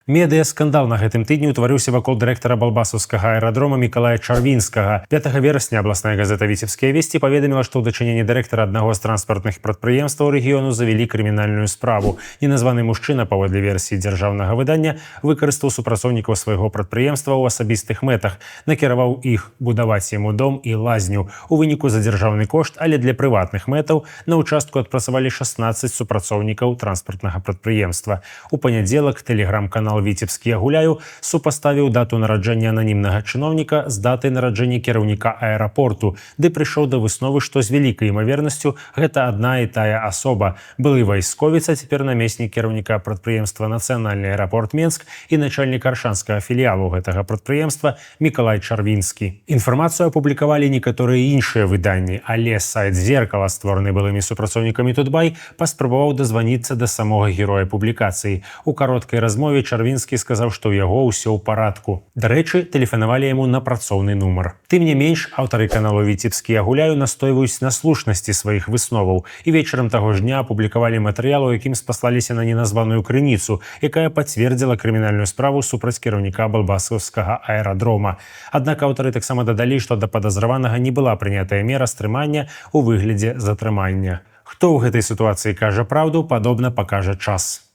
Медыаскандал на гэтым тыдні ўтварыўся вакол дырэктара балбасаўскага аэрадрома Мікалая Чарвінскага. 5 верасня абласная газета «Віцебскія весці» паведаміла, што ў дачыненні дырэктара аднаго з транспартных прадпрыемстваў рэгіёну завялі крымінальную справу. Неназваны мужчына, паводле версіі дзяржаўнага выдання, выкарыстаў супрацоўнікаў свайго прадпрыемства ў асабістых мэтах, накіраваў іх будаваць яму дом і лазню. У выніку за дзяржаўны кошт, але для прыватных мэтаў, на ўчастку адпрацавалі 16 супрацоўнікаў транспартнага прадпрыемства. У панядзелак тэлеграм-канал «Віцебскія гуляю» супаставіў дату нараджэння ананімнага чыноўніка з датай нараджэння кіраўніка аэрапорту, ды прыйшоў да высновы, што з вялікай імавернасцю гэта адна і тая асоба. Былы вайсковец, а цяпер намеснік кіраўніка прадпрыемства «Нацыянальны аэрапорт Менск» і начальнік аршанскага філіялу гэтага прадпрыемства Мікалай Чарвінскі. Інфармацыю апублікавалі некаторыя іншыя выданні, але сайт «Зеркала», створаны былымі супрацоўнікамі Тутбай, паспрабаваў дазваніцца да самога героя публікацыі. У кароткай размове Чарвінскі сказаў, што ў яго ўсё ў парадку. Дарэчы, тэлефанавалі яму на працоўны нумар. Тым не менш, аўтары каналу «Віцебскія гуляю» настойваюць на слушнасці сваіх высноваў і вечарам таго ж дня апублікавалі матэрыял, у якім спаслаліся на неназваную крыніцу, якая пацвердзіла крымінальную справу супраць кіраўніка балбасаўскага аэрадрома. Аднак аўтары таксама дадалі, што да падазраванага не была прынятая мера стрымання ў выглядзе затрымання. Хто ў гэтай сітуацыі кажа праўду, падобна пакажа час.